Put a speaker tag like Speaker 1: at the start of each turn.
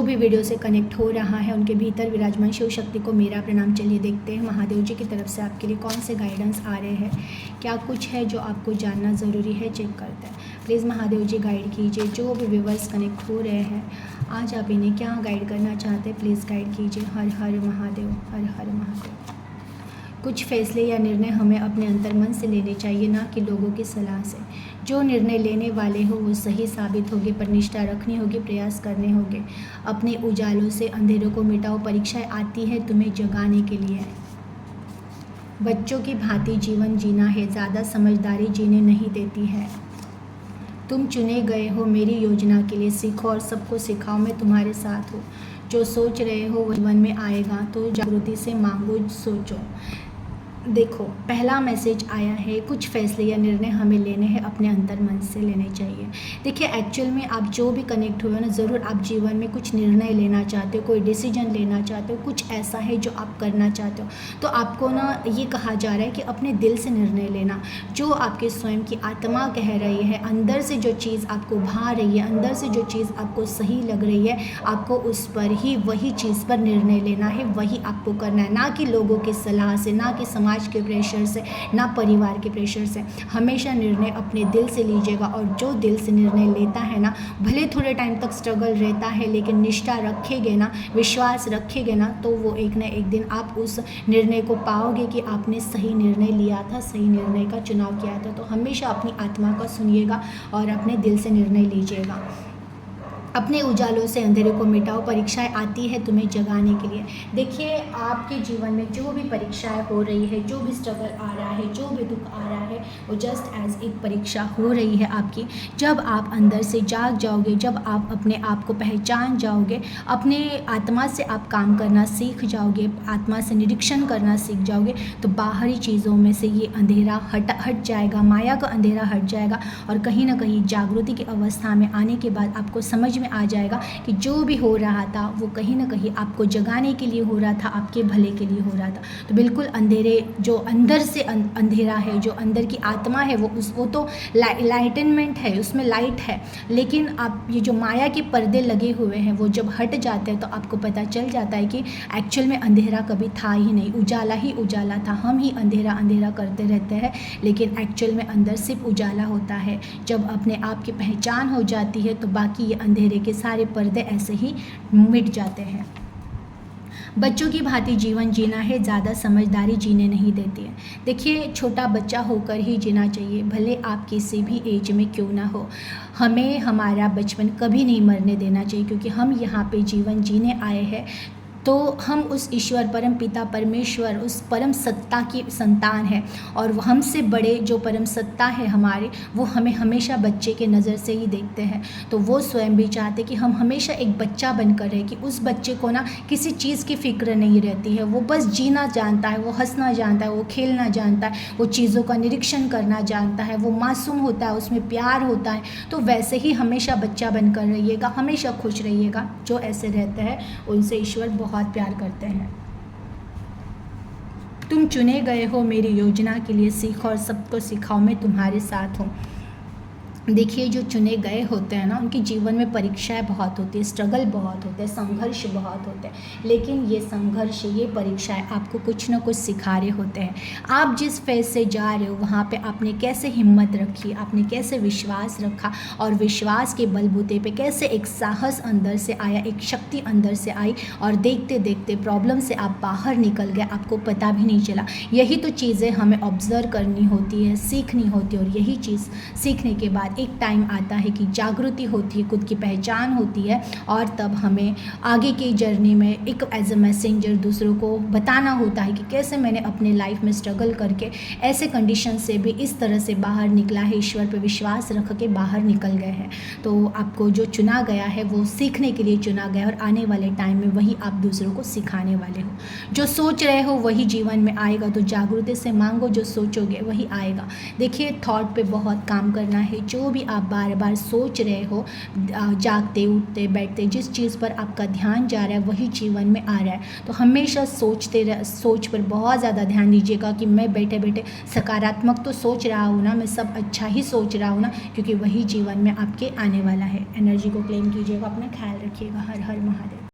Speaker 1: भी वीडियो से कनेक्ट हो रहा है उनके भीतर विराजमान शिव शक्ति को मेरा प्रणाम। चलिए देखते हैं महादेव जी की तरफ से आपके लिए कौन से गाइडेंस आ रहे हैं, क्या कुछ है जो आपको जानना ज़रूरी है, चेक करते हैं। प्लीज़ महादेव जी गाइड कीजिए। जो भी व्यूवर्स कनेक्ट हो रहे हैं आज आप इन्हें क्या गाइड करना चाहते हैं, प्लीज़ गाइड कीजिए। हर हर महादेव, हर हर महादेव। कुछ फैसले या निर्णय हमें अपने अंतर्मन से लेने चाहिए, ना कि लोगों की सलाह से। जो निर्णय लेने वाले हो वो सही साबित होगे, पर निष्ठा रखनी होगी, प्रयास करने होंगे। अपने उजालों से अंधेरों को मिटाओ, परीक्षाएं आती है तुम्हें जगाने के लिए। बच्चों की भांति जीवन जीना है, ज़्यादा समझदारी जीने नहीं देती है। तुम चुने गए हो मेरी योजना के लिए, सीखो और सबको सिखाओ, मैं तुम्हारे साथ हूँ। जो सोच रहे हो वो जीवन में आएगा, तो जागृति से मांगो, सोचो। देखो, पहला मैसेज आया है, कुछ फैसले या निर्णय हमें लेने हैं, अपने अंतर्मन से लेने चाहिए। देखिए, एक्चुअल में आप जो भी कनेक्ट हुए हो ना, ज़रूर आप जीवन में कुछ निर्णय लेना चाहते हो, कोई डिसीजन लेना चाहते हो, कुछ ऐसा है जो आप करना चाहते हो, तो आपको ना ये कहा जा रहा है कि अपने दिल से निर्णय लेना। जो आपके स्वयं की आत्मा कह रही है, अंदर से जो चीज़ आपको भा रही है, अंदर से जो चीज़ आपको सही लग रही है, आपको उस पर ही, वही चीज़ पर निर्णय लेना है, वही आपको करना है, ना कि लोगों की सलाह से, ना कि समाज के प्रेशर से, ना परिवार के प्रेशर से। हमेशा निर्णय अपने दिल से लीजिएगा, और जो दिल से निर्णय लेता है ना, भले थोड़े टाइम तक स्ट्रगल रहता है, लेकिन निष्ठा रखेंगे ना, विश्वास रखेंगे ना, तो वो एक ना एक दिन आप उस निर्णय को पाओगे कि आपने सही निर्णय लिया था, सही निर्णय का चुनाव किया था। तो हमेशा अपनी आत्मा का सुनिएगा और अपने दिल से निर्णय लीजिएगा। अपने उजालों से अंधेरे को मिटाओ, परीक्षाएं आती है तुम्हें जगाने के लिए। देखिए, आपके जीवन में जो भी परीक्षाएं हो रही है, जो भी स्ट्रगल आ रहा है, जो भी दुख आ रहा है, वो जस्ट एज एक परीक्षा हो रही है आपकी। जब आप अंदर से जाग जाओगे, जब आप अपने आप को पहचान जाओगे, अपने आत्मा से आप काम करना सीख जाओगे, आत्मा से निरीक्षण करना सीख जाओगे, तो बाहरी चीज़ों में से ये अंधेरा हट जाएगा, माया का अंधेरा हट जाएगा, और कहीं ना कहीं जागृति की अवस्था में आने के बाद आपको समझ में आ जाएगा कि जो भी हो रहा था वो कहीं ना कहीं आपको जगाने के लिए हो रहा था, आपके भले के लिए हो रहा था। तो बिल्कुल अंधेरे, जो अंदर से अंधेरा है, जो अंदर की आत्मा है, वो तो लाइटनमेंट है, उसमें लाइट है, लेकिन आप ये जो माया के पर्दे लगे हुए हैं वो जब हट जाते हैं तो आपको पता चल जाता है कि एक्चुअल में अंधेरा कभी था ही नहीं, उजाला ही उजाला था। हम ही अंधेरा अंधेरा करते रहते हैं, लेकिन एक्चुअल में अंदर सिर्फ उजाला होता है। जब अपने आप की पहचान हो जाती है तो बाकी ये अंधेरे के सारे पर्दे ऐसे ही मिट जाते हैं। बच्चों की भांति जीवन जीना है, ज़्यादा समझदारी जीने नहीं देती है। देखिए, छोटा बच्चा होकर ही जीना चाहिए, भले आप किसी भी एज में क्यों ना हो। हमें हमारा बचपन कभी नहीं मरने देना चाहिए, क्योंकि हम यहाँ पे जीवन जीने आए हैं, तो हम उस ईश्वर, परम पिता परमेश्वर, उस परम सत्ता की संतान है, और हमसे बड़े जो परम सत्ता है हमारे, वो हमें हमेशा बच्चे के नज़र से ही देखते हैं। तो वो स्वयं भी चाहते कि हम हमेशा एक बच्चा बनकर रहे, कि उस बच्चे को ना किसी चीज़ की फिक्र नहीं रहती है, वो बस जीना जानता है, वो हंसना जानता है, वो खेलना जानता है, वो चीज़ों का निरीक्षण करना जानता है, वो मासूम होता है, उसमें प्यार होता है। तो वैसे ही हमेशा बच्चा बनकर रहिएगा, हमेशा खुश रहिएगा। जो ऐसे रहते हैं उनसे ईश्वर बहुत प्यार करते हैं। तुम चुने गए हो मेरी योजना के लिए, सीखो और सबको सिखाओ, मैं तुम्हारे साथ हूँ। देखिए, जो चुने गए होते हैं ना, उनके जीवन में परीक्षाएं बहुत होती है, स्ट्रगल बहुत होते हैं, संघर्ष बहुत होते हैं, लेकिन ये संघर्ष, ये परीक्षाएं आपको कुछ ना कुछ सिखा रहे होते हैं। आप जिस फेज से जा रहे हो वहाँ पे आपने कैसे हिम्मत रखी, आपने कैसे विश्वास रखा, और विश्वास के बलबूते पे कैसे एक साहस अंदर से आया, एक शक्ति अंदर से आई, और देखते देखते प्रॉब्लम से आप बाहर निकल गए, आपको पता भी नहीं चला। यही तो चीज़ें हमें ऑब्जर्व करनी होती है, सीखनी होती है, और यही चीज़ सीखने के बाद एक टाइम आता है कि जागृति होती है, खुद की पहचान होती है, और तब हमें आगे की जर्नी में एक एज अ मैसेंजर दूसरों को बताना होता है कि कैसे मैंने अपने लाइफ में स्ट्रगल करके ऐसे कंडीशन से भी इस तरह से बाहर निकला है, ईश्वर पे विश्वास रख के बाहर निकल गए हैं। तो आपको जो चुना गया है वो सीखने के लिए चुना गया है, और आने वाले टाइम में वही आप दूसरों को सिखाने वाले हो। जो सोच रहे हो वही जीवन में आएगा, तो जागृति से मांगो, जो सोचोगे वही आएगा। देखिए, थॉट पे बहुत काम करना है, जो जो भी आप बार बार सोच रहे हो, जागते उठते बैठते जिस चीज़ पर आपका ध्यान जा रहा है वही जीवन में आ रहा है। तो हमेशा सोच पर बहुत ज़्यादा ध्यान दीजिएगा कि मैं बैठे बैठे सकारात्मक तो सोच रहा हूँ ना, मैं सब अच्छा ही सोच रहा हूँ ना, क्योंकि वही जीवन में आपके आने वाला है। एनर्जी को क्लेम कीजिएगा, अपना ख्याल रखिएगा। हर हर महादेव।